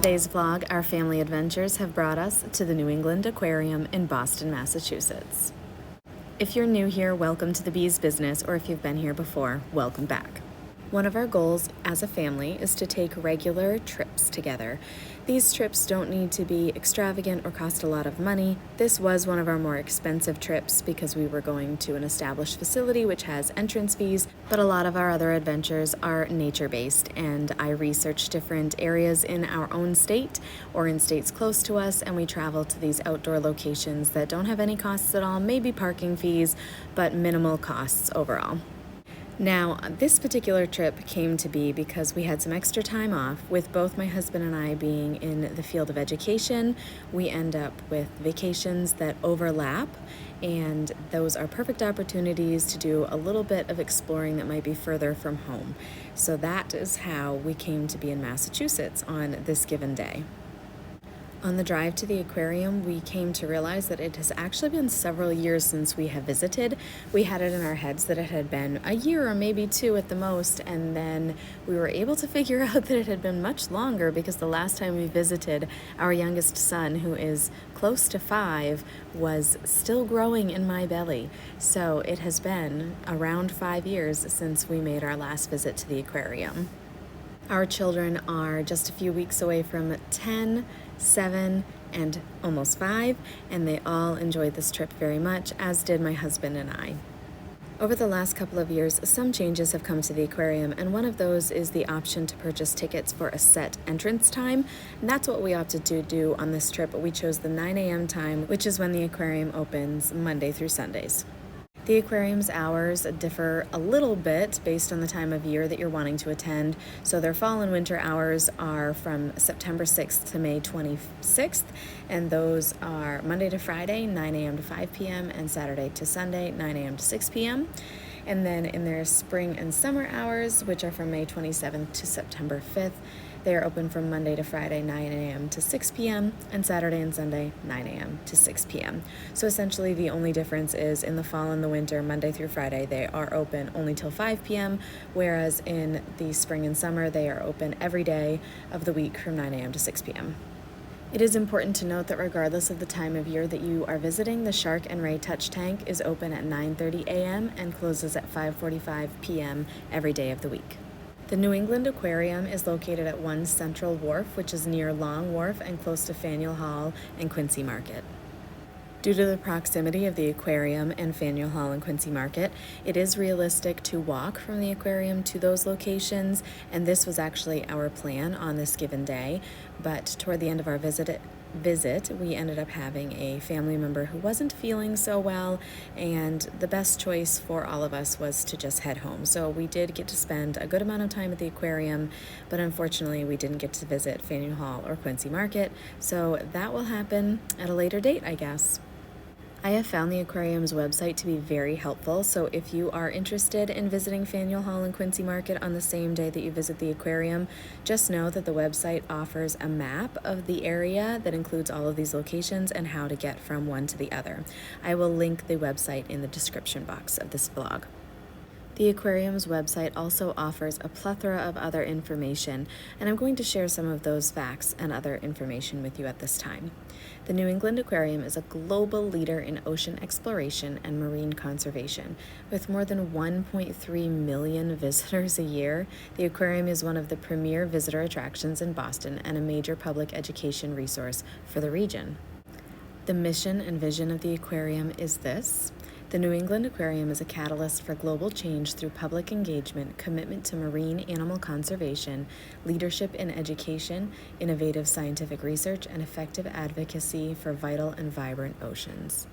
today's vlog, our family adventures have brought us to the New England Aquarium in Boston, Massachusetts. If you're new here, welcome to the Bees Business, or if you've been here before, welcome back. One of our goals as a family is to take regular trips together. These trips don't need to be extravagant or cost a lot of money. This was one of our more expensive trips because we were going to an established facility which has entrance fees, but a lot of our other adventures are nature-based, and I research different areas in our own state or in states close to us, and we travel to these outdoor locations that don't have any costs at all, maybe parking fees, but minimal costs overall. Now, this particular trip came to be because we had some extra time off. With both my husband and I being in the field of education, we end up with vacations that overlap, and those are perfect opportunities to do a little bit of exploring that might be further from home. So that is how we came to be in Massachusetts on this given day. On the drive to the aquarium, we came to realize that it has actually been several years since we have visited. We had it in our heads that it had been a year or maybe two at the most, and then we were able to figure out that it had been much longer because the last time we visited, our youngest son, who is close to 5, was still growing in my belly. So it has been around 5 years since we made our last visit to the aquarium. Our children are just a few weeks away from 10, 7, and almost 5, and they all enjoyed this trip very much, as did my husband and I. Over the last couple of years, some changes have come to the aquarium, and one of those is the option to purchase tickets for a set entrance time, and that's what we opted to do on this trip. We chose the 9 a.m. time, which is when the aquarium opens Monday through Sundays. The aquarium's hours differ a little bit based on the time of year that you're wanting to attend. So their fall and winter hours are from September 6th to May 26th, and those are Monday to Friday, 9 a.m. to 5 p.m., and Saturday to Sunday, 9 a.m. to 6 p.m. And then in their spring and summer hours, which are from May 27th to September 5th, they are open from Monday to Friday, 9 a.m. to 6 p.m., and Saturday and Sunday, 9 a.m. to 6 p.m. So essentially the only difference is in the fall and the winter, Monday through Friday, they are open only till 5 p.m., whereas in the spring and summer, they are open every day of the week from 9 a.m. to 6 p.m. It is important to note that regardless of the time of year that you are visiting, the Shark and Ray Touch Tank is open at 9:30 a.m. and closes at 5:45 p.m. every day of the week. The New England Aquarium is located at 1 Central Wharf, which is near Long Wharf and close to Faneuil Hall and Quincy Market. Due to the proximity of the aquarium and Faneuil Hall and Quincy Market, it is realistic to walk from the aquarium to those locations, and this was actually our plan on this given day, but toward the end of our visit, we ended up having a family member who wasn't feeling so well, and the best choice for all of us was to just head home. So we did get to spend a good amount of time at the aquarium, but unfortunately we didn't get to visit Faneuil Hall or Quincy Market, so that will happen at a later date, I guess. I have found the aquarium's website to be very helpful, so if you are interested in visiting Faneuil Hall and Quincy Market on the same day that you visit the aquarium, just know that the website offers a map of the area that includes all of these locations and how to get from one to the other. I will link the website in the description box of this vlog. The aquarium's website also offers a plethora of other information, and I'm going to share some of those facts and other information with you at this time. The New England Aquarium is a global leader in ocean exploration and marine conservation. With more than 1.3 million visitors a year, the aquarium is one of the premier visitor attractions in Boston and a major public education resource for the region. The mission and vision of the aquarium is this: the New England Aquarium is a catalyst for global change through public engagement, commitment to marine animal conservation, leadership in education, innovative scientific research, and effective advocacy for vital and vibrant oceans.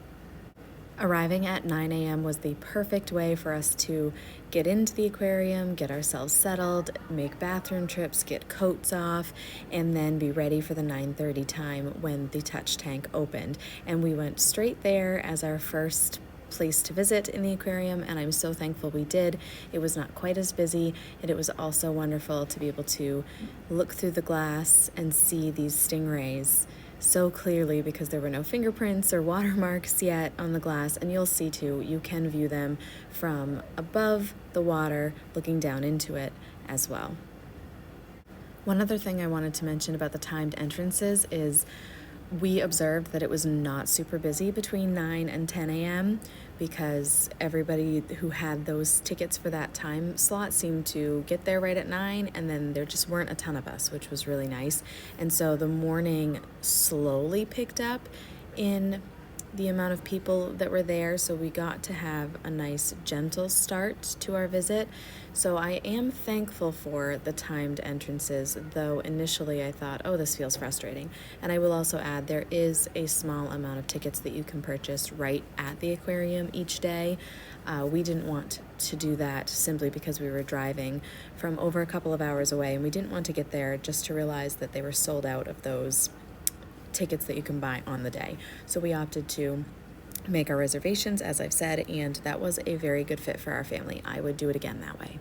Arriving at 9 a.m. was the perfect way for us to get into the aquarium, get ourselves settled, make bathroom trips, get coats off, and then be ready for the 9:30 time when the touch tank opened. And we went straight there as our first place to visit in the aquarium, and I'm so thankful we did. It was not quite as busy, and it was also wonderful to be able to look through the glass and see these stingrays so clearly because there were no fingerprints or watermarks yet on the glass, and you'll see too, you can view them from above the water looking down into it as well. One other thing I wanted to mention about the timed entrances is we observed that it was not super busy between 9 and 10 a.m. because everybody who had those tickets for that time slot seemed to get there right at 9, and then there just weren't a ton of us, which was really nice. And so the morning slowly picked up in the amount of people that were there, so we got to have a nice gentle start to our visit. So I am thankful for the timed entrances, though initially I thought, oh, this feels frustrating. And I will also add, there is a small amount of tickets that you can purchase right at the aquarium each day. We didn't want to do that simply because we were driving from over a couple of hours away, and we didn't want to get there just to realize that they were sold out of those tickets that you can buy on the day. So we opted to make our reservations, as I've said, and that was a very good fit for our family. I would do it again that way.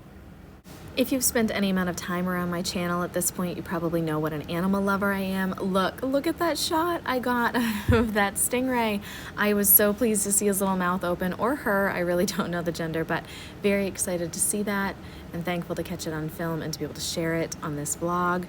If you've spent any amount of time around my channel at this point, you probably know what an animal lover I am. Look at that shot I got of that stingray. I was so pleased to see his little mouth open, or her, I really don't know the gender, but very excited to see that and thankful to catch it on film and to be able to share it on this vlog.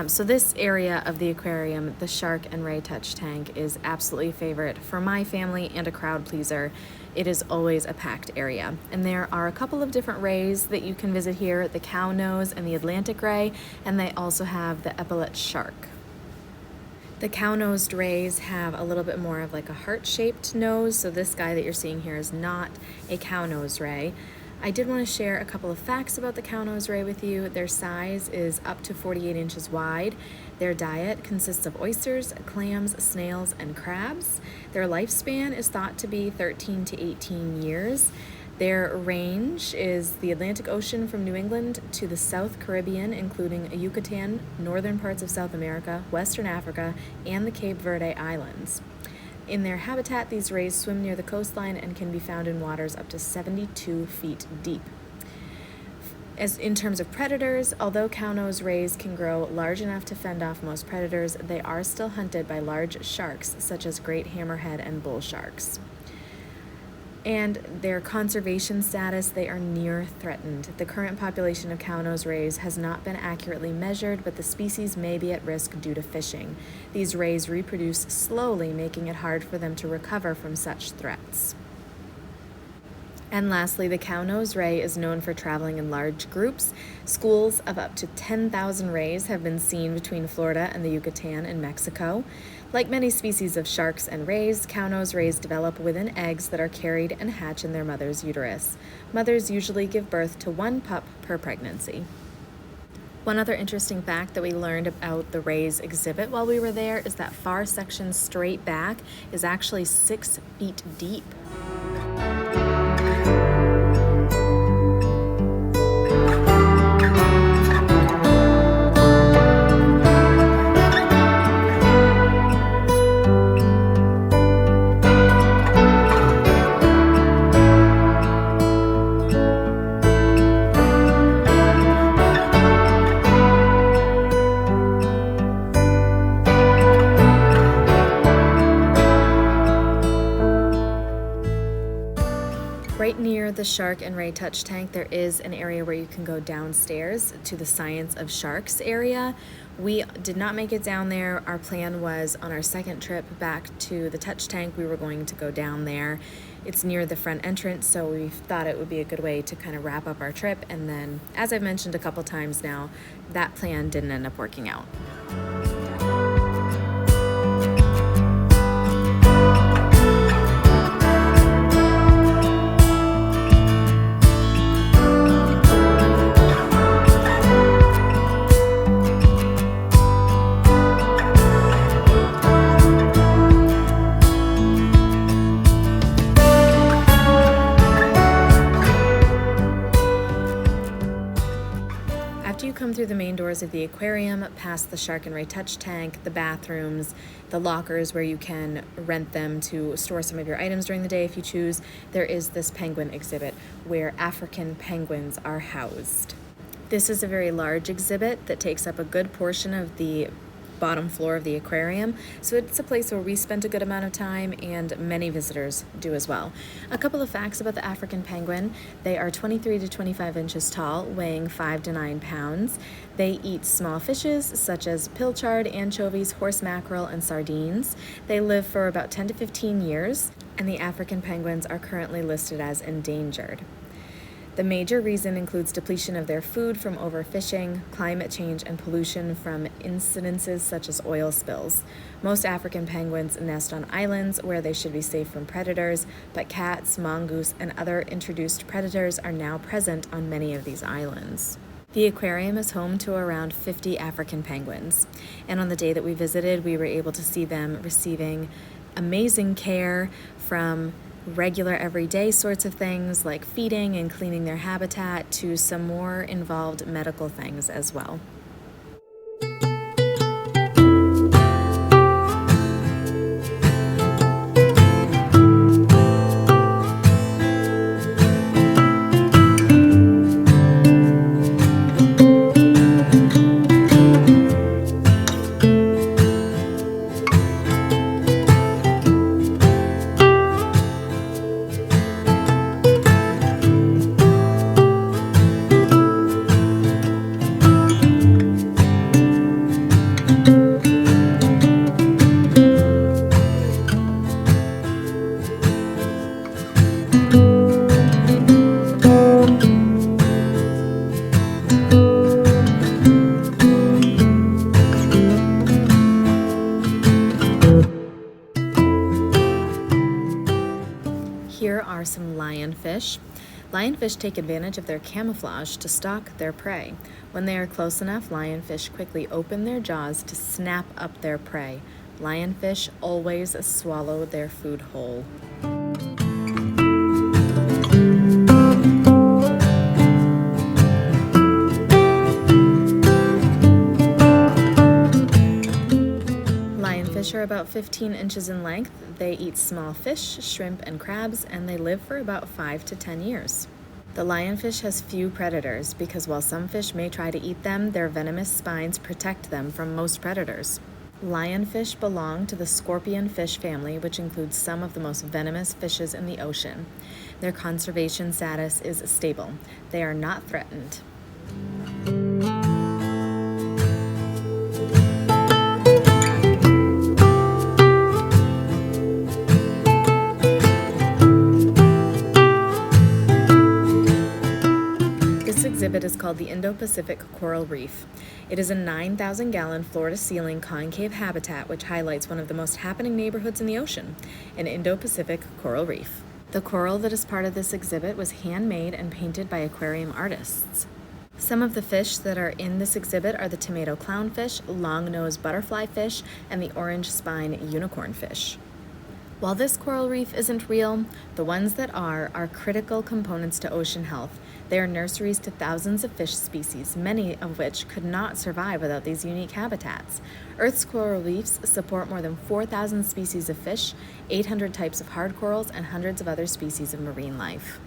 So this area of the aquarium, the shark and ray touch tank, is absolutely a favorite for my family and a crowd pleaser. It is always a packed area. And there are a couple of different rays that you can visit here, the cow nose and the Atlantic ray, and they also have the epaulet shark. The cow-nosed rays have a little bit more of like a heart-shaped nose, so this guy that you're seeing here is not a cow-nose ray. I did want to share a couple of facts about the cow-nose ray with you. Their size is up to 48 inches wide. Their diet consists of oysters, clams, snails, and crabs. Their lifespan is thought to be 13 to 18 years. Their range is the Atlantic Ocean from New England to the South Caribbean, including Yucatan, northern parts of South America, Western Africa, and the Cape Verde Islands. In their habitat, these rays swim near the coastline and can be found in waters up to 72 feet deep. As in terms of predators, although cow-nose rays can grow large enough to fend off most predators, they are still hunted by large sharks such as great hammerhead and bull sharks. And their conservation status, they are near threatened. The current population of cow-nose rays has not been accurately measured, but the species may be at risk due to fishing. These rays reproduce slowly, making it hard for them to recover from such threats. And lastly, the cow-nose ray is known for traveling in large groups. Schools of up to 10,000 rays have been seen between Florida and the Yucatan in Mexico. Like many species of sharks and rays, cow-nose rays develop within eggs that are carried and hatch in their mother's uterus. Mothers usually give birth to one pup per pregnancy. One other interesting fact that we learned about the rays exhibit while we were there is that far section straight back is actually 6 feet deep. Right near the shark and ray touch tank, there is an area where you can go downstairs to the Science of Sharks area. We did not make it down there. Our plan was on our second trip back to the touch tank, we were going to go down there. It's near the front entrance, so we thought it would be a good way to kind of wrap up our trip. And then, as I've mentioned a couple times now, that plan didn't end up working out. After you come through the main doors of the aquarium, past the shark and ray touch tank, the bathrooms, the lockers where you can rent them to store some of your items during the day if you choose, there is this penguin exhibit where African penguins are housed. This is a very large exhibit that takes up a good portion of the bottom floor of the aquarium, so it's a place where we spent a good amount of time and many visitors do as well. A couple of facts about the African penguin: they are 23 to 25 inches tall, weighing 5 to 9 pounds. They eat small fishes such as pilchard, anchovies, horse mackerel, and sardines. They live for about 10 to 15 years, and the African penguins are currently listed as endangered. The major reason includes depletion of their food from overfishing, climate change, and pollution from incidences such as oil spills. Most African penguins nest on islands where they should be safe from predators, but cats, mongoose, and other introduced predators are now present on many of these islands. The aquarium is home to around 50 African penguins, and on the day that we visited, we were able to see them receiving amazing care from regular everyday sorts of things like feeding and cleaning their habitat to some more involved medical things as well. Here are some lionfish. Lionfish take advantage of their camouflage to stalk their prey. When they are close enough, lionfish quickly open their jaws to snap up their prey. Lionfish always swallow their food whole. Lionfish are about 15 inches in length. They eat small fish, shrimp, and crabs, and they live for about 5 to 10 years. The lionfish has few predators because while some fish may try to eat them, their venomous spines protect them from most predators. Lionfish belong to the scorpion fish family, which includes some of the most venomous fishes in the ocean. Their conservation status is stable. They are not threatened. This exhibit is called the Indo-Pacific Coral Reef. It is a 9,000-gallon floor-to-ceiling concave habitat which highlights one of the most happening neighborhoods in the ocean, an Indo-Pacific coral reef. The coral that is part of this exhibit was handmade and painted by aquarium artists. Some of the fish that are in this exhibit are the tomato clownfish, long-nosed butterfly fish, and the orange spine unicorn fish. While this coral reef isn't real, the ones that are critical components to ocean health. They are nurseries to thousands of fish species, many of which could not survive without these unique habitats. Earth's coral reefs support more than 4,000 species of fish, 800 types of hard corals, and hundreds of other species of marine life.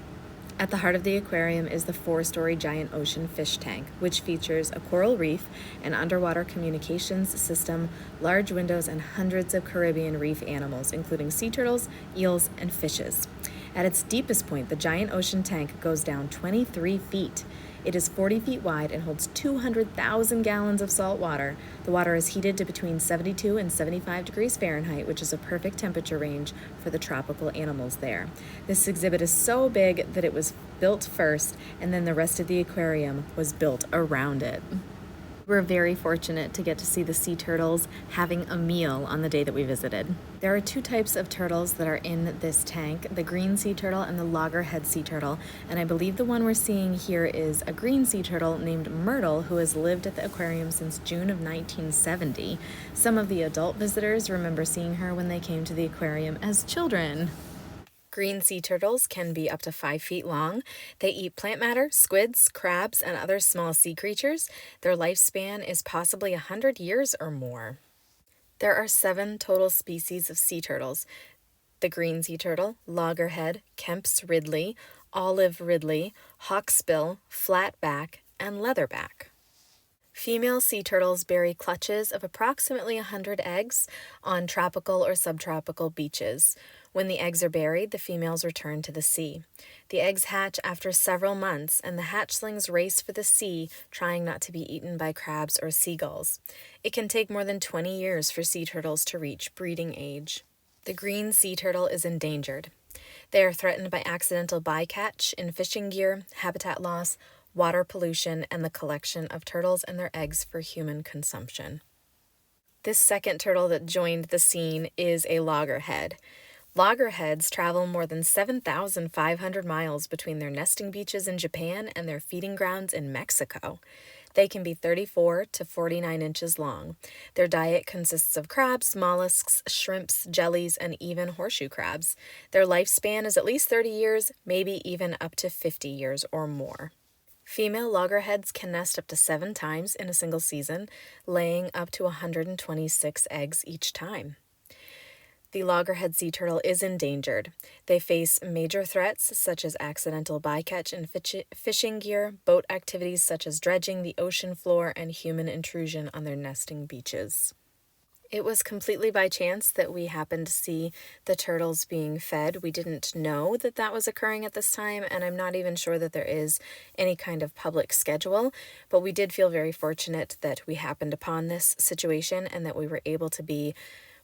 At the heart of the aquarium is the 4-story giant ocean fish tank, which features a coral reef, an underwater communications system, large windows, and hundreds of Caribbean reef animals, including sea turtles, eels, and fishes. At its deepest point, the giant ocean tank goes down 23 feet. It is 40 feet wide and holds 200,000 gallons of salt water. The water is heated to between 72 and 75 degrees Fahrenheit, which is a perfect temperature range for the tropical animals there. This exhibit is so big that it was built first, and then the rest of the aquarium was built around it. We're very fortunate to get to see the sea turtles having a meal on the day that we visited. There are 2 types of turtles that are in this tank, the green sea turtle and the loggerhead sea turtle, and I believe the one we're seeing here is a green sea turtle named Myrtle, who has lived at the aquarium since June of 1970. Some of the adult visitors remember seeing her when they came to the aquarium as children. Green sea turtles can be up to 5 feet long. They eat plant matter, squids, crabs, and other small sea creatures. Their lifespan is possibly 100 years or more. There are 7 total species of sea turtles: the green sea turtle, loggerhead, Kemp's ridley, olive ridley, hawksbill, flatback, and leatherback. Female sea turtles bury clutches of approximately 100 eggs on tropical or subtropical beaches. When the eggs are buried, the females return to the sea. The eggs hatch after several months, and the hatchlings race for the sea, trying not to be eaten by crabs or seagulls. It can take more than 20 years for sea turtles to reach breeding age. The green sea turtle is endangered. They are threatened by accidental bycatch in fishing gear, habitat loss, water pollution, and the collection of turtles and their eggs for human consumption. This second turtle that joined the scene is a loggerhead. Loggerheads travel more than 7,500 miles between their nesting beaches in Japan and their feeding grounds in Mexico. They can be 34 to 49 inches long. Their diet consists of crabs, mollusks, shrimps, jellies, and even horseshoe crabs. Their lifespan is at least 30 years, maybe even up to 50 years or more. Female loggerheads can nest up to 7 times in a single season, laying up to 126 eggs each time. The loggerhead sea turtle is endangered. They face major threats such as accidental bycatch in fishing gear, boat activities such as dredging the ocean floor, and human intrusion on their nesting beaches. It was completely by chance that we happened to see the turtles being fed. We didn't know that that was occurring at this time, and I'm not even sure that there is any kind of public schedule, but we did feel very fortunate that we happened upon this situation and that we were able to be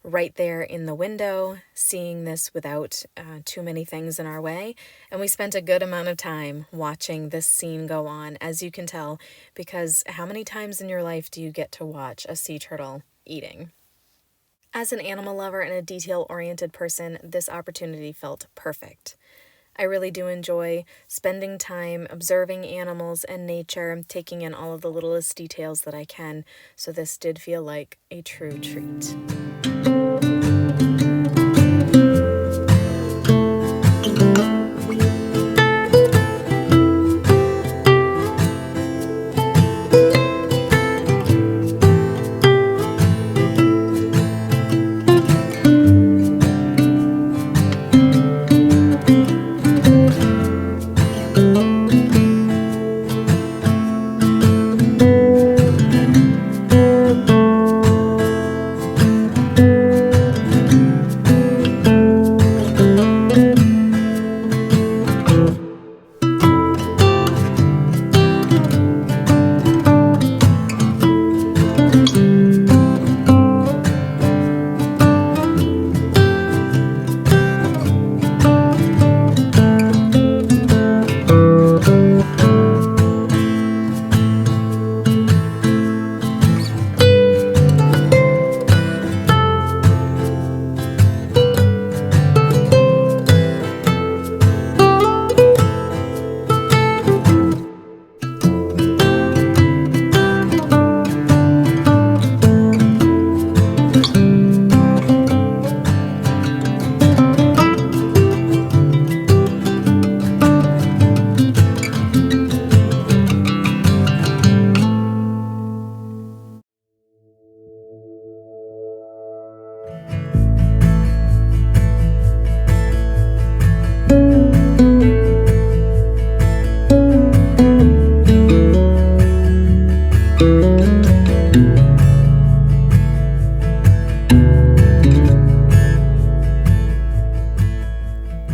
right there in the window, seeing this without too many things in our way. And we spent a good amount of time watching this scene go on, as you can tell, because how many times in your life do you get to watch a sea turtle eating? As an animal lover and a detail-oriented person, this opportunity felt perfect. I really do enjoy spending time observing animals and nature, taking in all of the littlest details that I can, so this did feel like a true treat.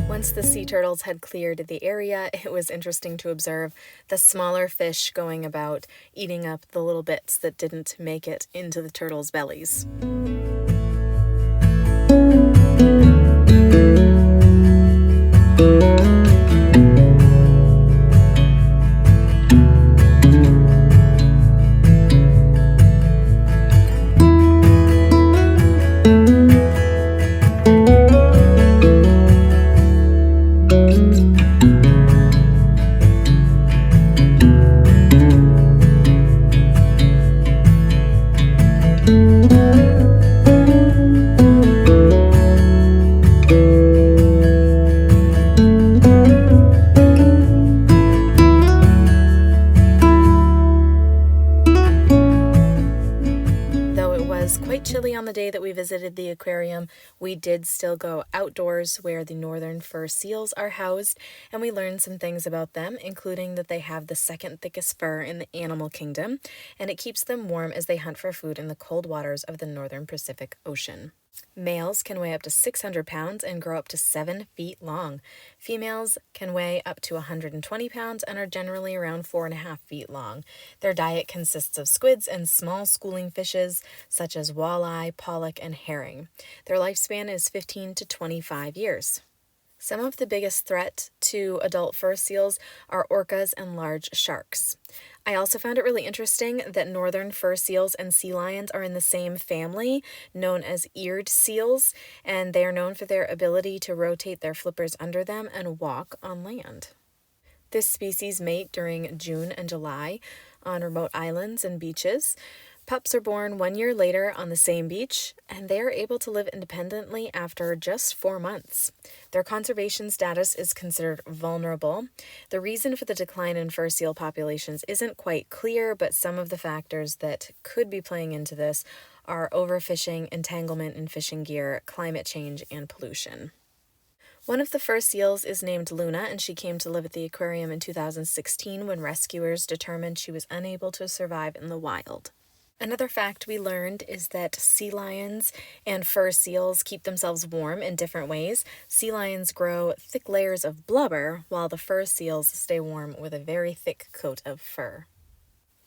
Once the sea turtles had cleared the area, it was interesting to observe the smaller fish going about eating up the little bits that didn't make it into the turtles' bellies. visited the aquarium, we did still go outdoors where the northern fur seals are housed, and we learned some things about them, including that they have the second thickest fur in the animal kingdom, and it keeps them warm as they hunt for food in the cold waters of the northern Pacific Ocean. Males can weigh up to 600 pounds and grow up to 7 feet long. Females can weigh up to 120 pounds and are generally around 4.5 feet long. Their diet consists of squids and small schooling fishes such as walleye, pollock, and herring. Their lifespan is 15 to 25 years. Some of the biggest threat to adult fur seals are orcas and large sharks. I also found it really interesting that northern fur seals and sea lions are in the same family, known as eared seals, and they are known for their ability to rotate their flippers under them and walk on land. This species mate during June and July on remote islands and beaches. Pups are born 1 year later on the same beach, and they are able to live independently after just 4 months. Their conservation status is considered vulnerable. The reason for the decline in fur seal populations isn't quite clear, but some of the factors that could be playing into this are overfishing, entanglement in fishing gear, climate change, and pollution. One of the fur seals is named Luna, and she came to live at the aquarium in 2016 when rescuers determined she was unable to survive in the wild. Another fact we learned is that sea lions and fur seals keep themselves warm in different ways. Sea lions grow thick layers of blubber, while the fur seals stay warm with a very thick coat of fur.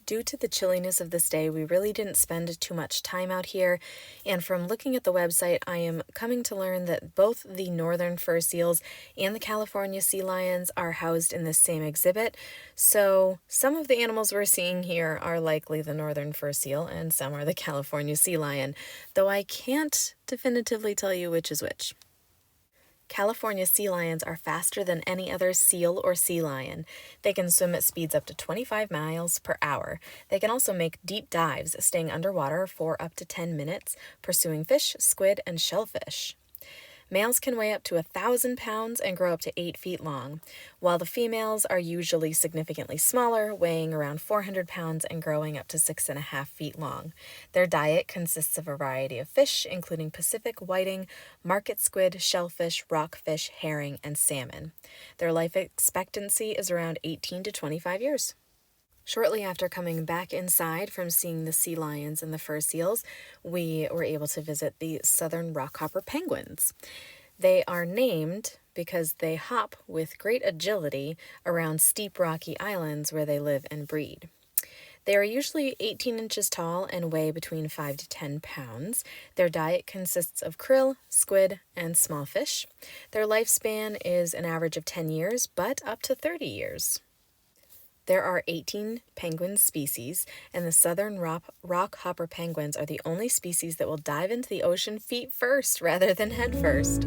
Due to the chilliness of this day, we really didn't spend too much time out here, and from looking at the website, I am coming to learn that both the northern fur seals and the California sea lions are housed in this same exhibit, so some of the animals we're seeing here are likely the northern fur seal, and some are the California sea lion, though I can't definitively tell you which is which. California sea lions are faster than any other seal or sea lion. They can swim at speeds up to 25 miles per hour. They can also make deep dives, staying underwater for up to 10 minutes, pursuing fish, squid, and shellfish. Males can weigh up to 1,000 pounds and grow up to 8 feet long, while the females are usually significantly smaller, weighing around 400 pounds and growing up to 6.5 feet long. Their diet consists of a variety of fish, including Pacific whiting, market squid, shellfish, rockfish, herring, and salmon. Their life expectancy is around 18 to 25 years. Shortly after coming back inside from seeing the sea lions and the fur seals, we were able to visit the southern rockhopper penguins. They are named because they hop with great agility around steep rocky islands where they live and breed. They are usually 18 inches tall and weigh between 5 to 10 pounds. Their diet consists of krill, squid, and small fish. Their lifespan is an average of 10 years, but up to 30 years. There are 18 penguin species, and the southern rockhopper penguins are the only species that will dive into the ocean feet first rather than head first.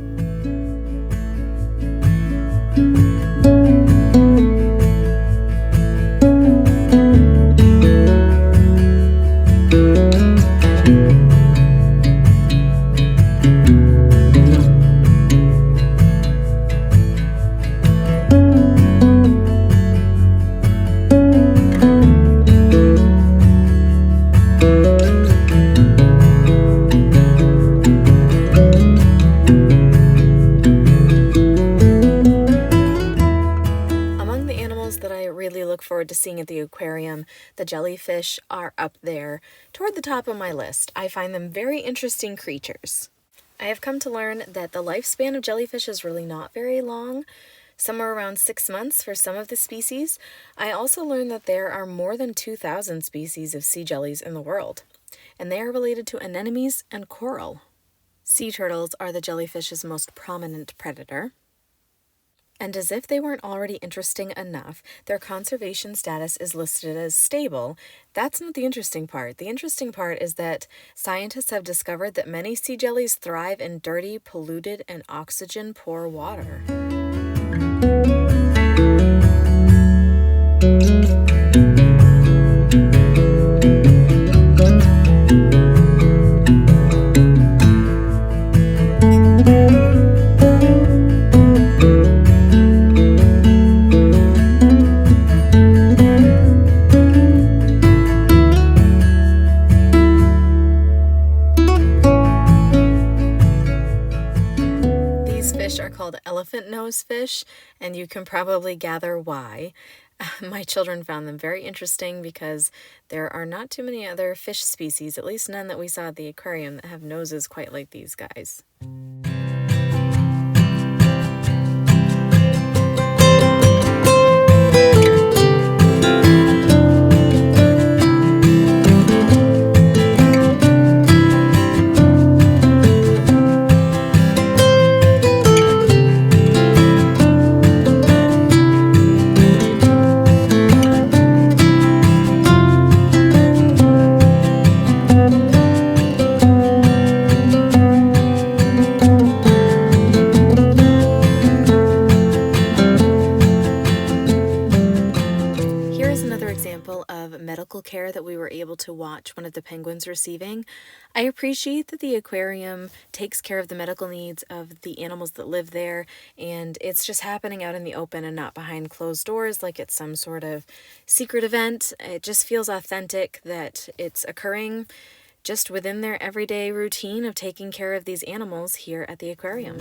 To seeing at the aquarium, the jellyfish are up there toward the top of my list. I find them very interesting creatures. I have come to learn that the lifespan of jellyfish is really not very long, somewhere around 6 months for some of the species. I also learned that there are more than 2,000 species of sea jellies in the world, and they are related to anemones and coral. Sea turtles are the jellyfish's most prominent predator. And as if they weren't already interesting enough, their conservation status is listed as stable. That's not the interesting part. The interesting part is that scientists have discovered that many sea jellies thrive in dirty, polluted, and oxygen-poor water. fish are called elephant nose fish, and you can probably gather why. My children found them very interesting because there are not too many other fish species, at least none that we saw at the aquarium, that have noses quite like these guys. Medical care that we were able to watch one of the penguins receiving. I appreciate that the aquarium takes care of the medical needs of the animals that live there, and it's just happening out in the open and not behind closed doors like it's some sort of secret event. It just feels authentic that it's occurring just within their everyday routine of taking care of these animals here at the aquarium.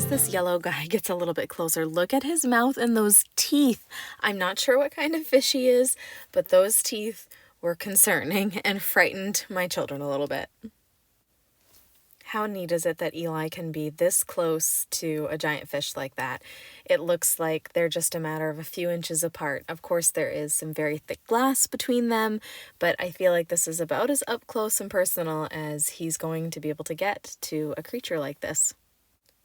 This yellow guy gets a little bit closer. Look at his mouth and those teeth. I'm not sure what kind of fish he is, but those teeth were concerning and frightened my children a little bit. How neat is it that Eli can be this close to a giant fish like that? It looks like they're just a matter of a few inches apart. Of course, there is some very thick glass between them, but I feel like this is about as up close and personal as he's going to be able to get to a creature like this.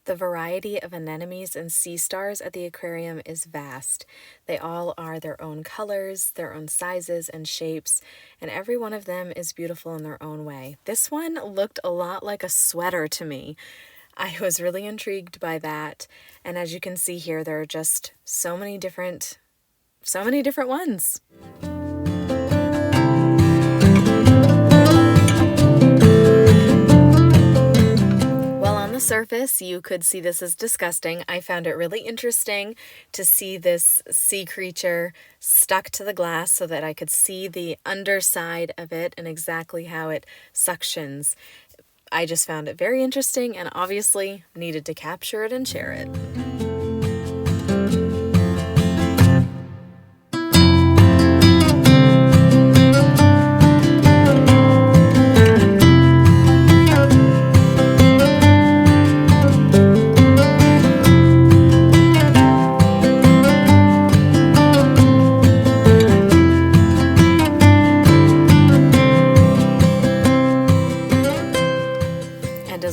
The variety of anemones and sea stars at the aquarium is vast. They all are their own colors, their own sizes and shapes, and every one of them is beautiful in their own way. This one looked a lot like a sweater to me. I was really intrigued by that, and as you can see here, there are just so many different ones. Surface, you could see this as disgusting. I found it really interesting to see this sea creature stuck to the glass so that I could see the underside of it and exactly how it suctions. I just found it very interesting and obviously needed to capture it and share it.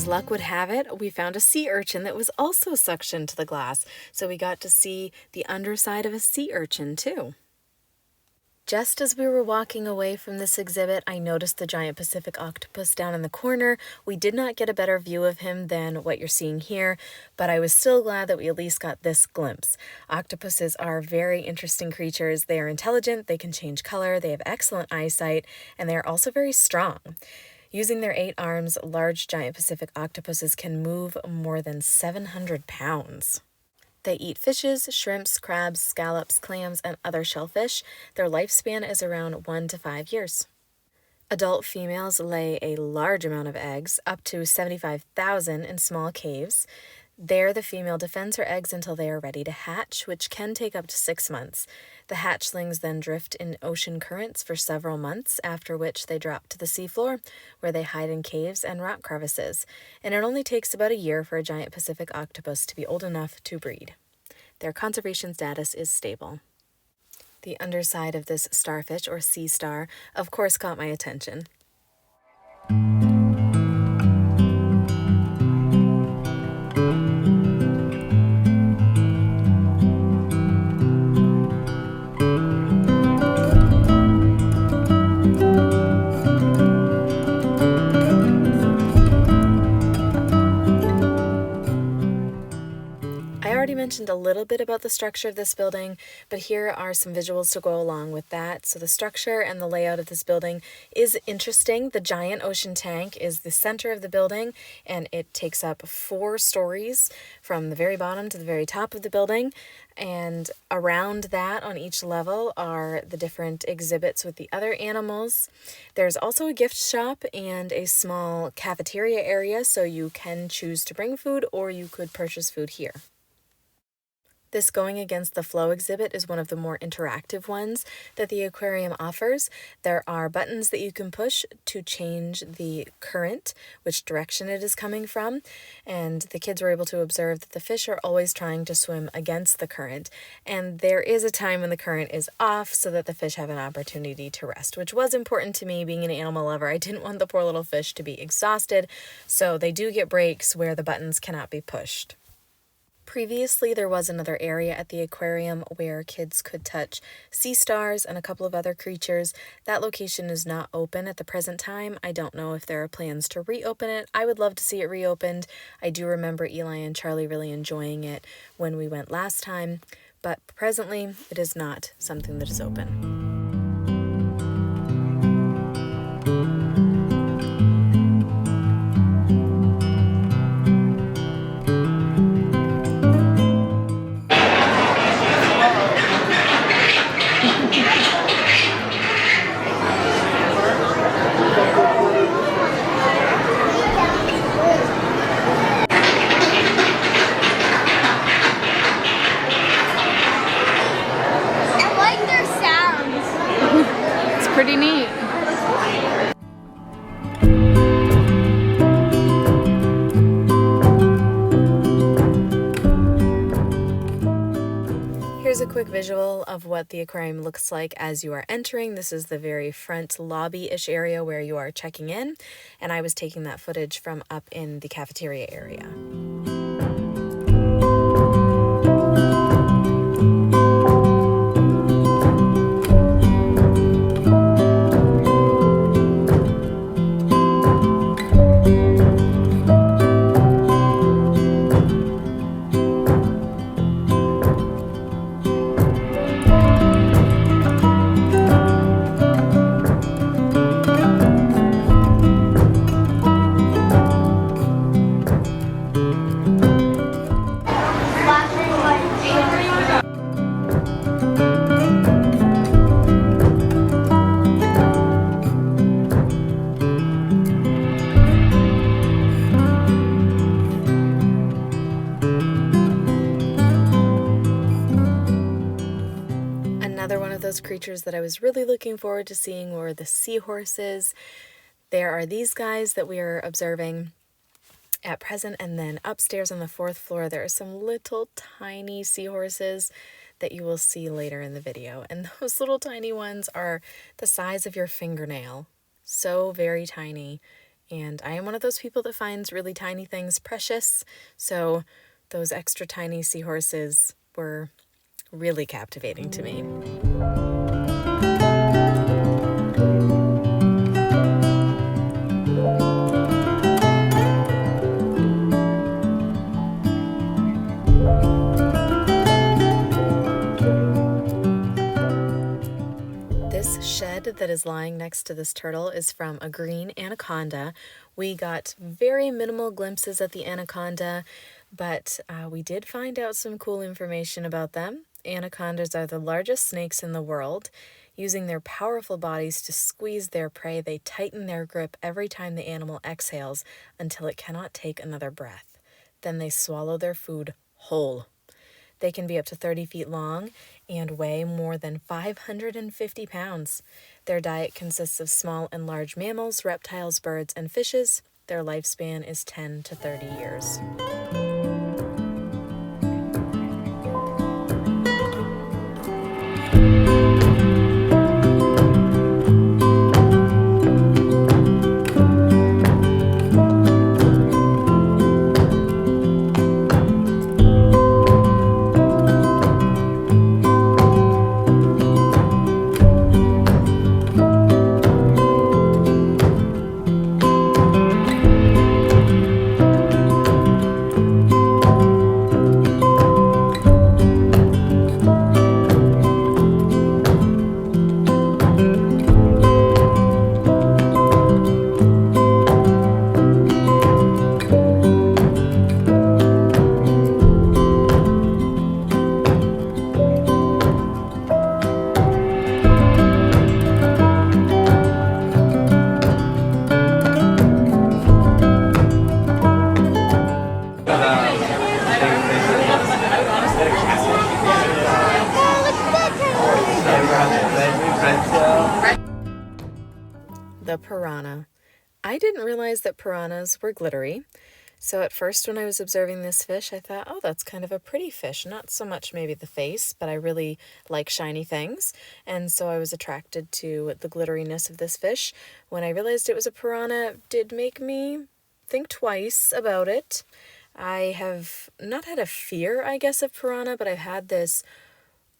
Luck would have it, we found a sea urchin that was also suctioned to the glass, so we got to see the underside of a sea urchin too. Just as we were walking away from this exhibit, I noticed the giant Pacific octopus down in the corner. We did not get a better view of him than what you're seeing here, but I was still glad that we at least got this glimpse. Octopuses are very interesting creatures. They are intelligent, they can change color, they have excellent eyesight, and they are also very strong. Using their 8 arms, large giant Pacific octopuses can move more than 700 pounds. They eat fishes, shrimps, crabs, scallops, clams, and other shellfish. Their lifespan is around 1 to 5 years. Adult females lay a large amount of eggs, up to 75,000 in small caves. There, the female defends her eggs until they are ready to hatch, which can take up to 6 months. The hatchlings then drift in ocean currents for several months, after which they drop to the seafloor, where they hide in caves and rock crevices. And it only takes about a year for a giant Pacific octopus to be old enough to breed. Their conservation status is stable. The underside of this starfish, or sea star, of course caught my attention. mentioned a little bit about the structure of this building, but here are some visuals to go along with that. So the structure and the layout of this building is interesting. The giant ocean tank is the center of the building, and it takes up 4 stories from the very bottom to the very top of the building. And around that, on each level, are the different exhibits with the other animals. There's also a gift shop and a small cafeteria area, so you can choose to bring food or you could purchase food here. This Going Against the Flow exhibit is one of the more interactive ones that the aquarium offers. There are buttons that you can push to change the current, which direction it is coming from, and the kids were able to observe that the fish are always trying to swim against the current, and there is a time when the current is off so that the fish have an opportunity to rest, which was important to me being an animal lover. I didn't want the poor little fish to be exhausted, so they do get breaks where the buttons cannot be pushed. Previously, there was another area at the aquarium where kids could touch sea stars and a couple of other creatures. That location is not open at the present time. I don't know if there are plans to reopen it. I would love to see it reopened. I do remember Eli and Charlie really enjoying it when we went last time, but presently it is not something that is open. Pretty neat. Here's a quick visual of what the aquarium looks like as you are entering. This is the very front lobby-ish area where you are checking in, and I was taking that footage from up in the cafeteria area. Another one of those creatures that I was really looking forward to seeing were the seahorses. There are these guys that we are observing at present, and then upstairs on the 4th floor there are some little tiny seahorses that you will see later in the video, and those little tiny ones are the size of your fingernail. So very tiny, and I am one of those people that finds really tiny things precious, so those extra tiny seahorses were really captivating to me. This shed that is lying next to this turtle is from a green anaconda. We got very minimal glimpses at the anaconda, but we did find out some cool information about them. Anacondas are the largest snakes in the world. Using their powerful bodies to squeeze their prey, they tighten their grip every time the animal exhales until it cannot take another breath. Then they swallow their food whole. They can be up to 30 feet long and weigh more than 550 pounds. Their diet consists of small and large mammals, reptiles, birds, and fishes. Their lifespan is 10 to 30 years. The piranha. I didn't realize that piranhas were glittery. So at first when I was observing this fish, I thought, oh, that's kind of a pretty fish. Not so much maybe the face, but I really like shiny things. And so I was attracted to the glitteriness of this fish. When I realized it was a piranha, it did make me think twice about it. I have not had a fear, I guess, of piranha, but I've had this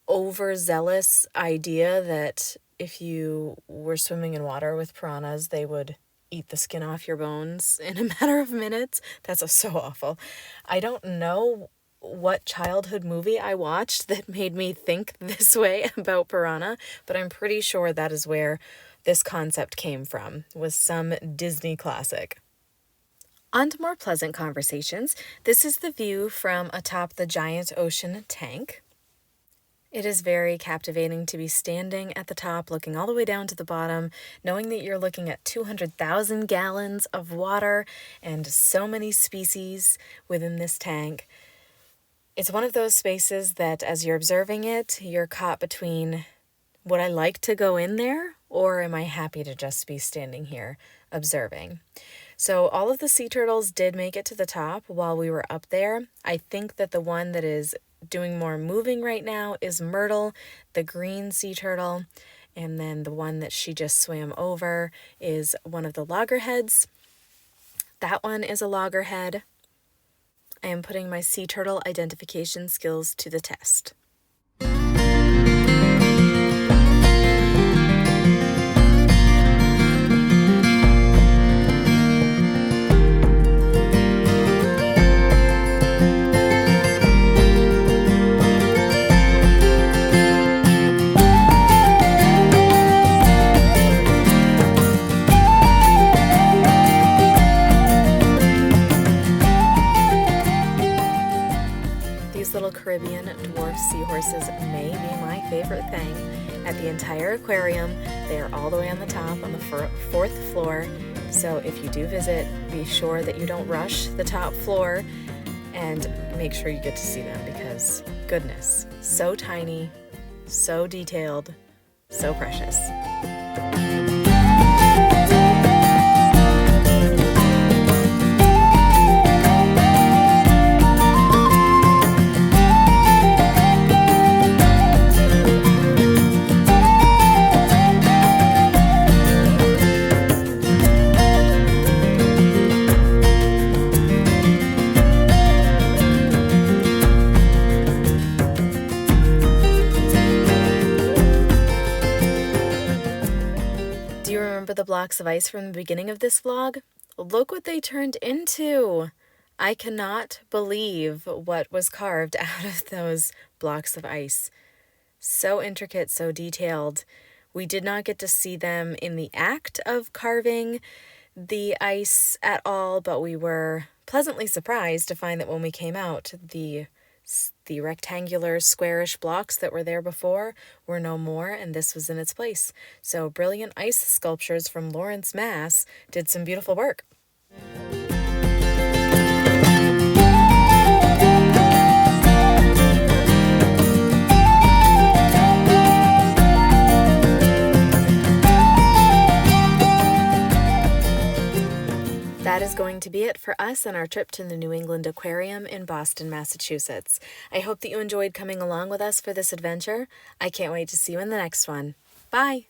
overzealous idea that if you were swimming in water with piranhas, they would eat the skin off your bones in a matter of minutes. That's so awful. I don't know what childhood movie I watched that made me think this way about piranha, but I'm pretty sure that is where this concept came from, was some Disney classic. On to more pleasant conversations. This is the view from atop the giant ocean tank. It is very captivating to be standing at the top, looking all the way down to the bottom, knowing that you're looking at 200,000 gallons of water and so many species within this tank. It's one of those spaces that as you're observing it, you're caught between, would I like to go in there, or am I happy to just be standing here observing? So all of the sea turtles did make it to the top while we were up there. I think that the one that is doing more moving right now is Myrtle, the green sea turtle, and then the one that she just swam over is one of the loggerheads. That one is a loggerhead. I am putting my sea turtle identification skills to the test. Caribbean dwarf seahorses may be my favorite thing at the entire aquarium. They are all the way on the top on the fourth floor. So if you do visit, be sure that you don't rush the top floor and make sure you get to see them because goodness, so tiny, so detailed, so precious. The blocks of ice from the beginning of this vlog? Look what they turned into. I cannot believe what was carved out of those blocks of ice. So intricate, so detailed. We did not get to see them in the act of carving the ice at all, but we were pleasantly surprised to find that when we came out, the rectangular squarish blocks that were there before were no more, and this was in its place. So Brilliant Ice Sculptures from Lawrence, Mass. did some beautiful work. That is going to be it for us on our trip to the New England Aquarium in Boston, Massachusetts. I hope that you enjoyed coming along with us for this adventure. I can't wait to see you in the next one. Bye!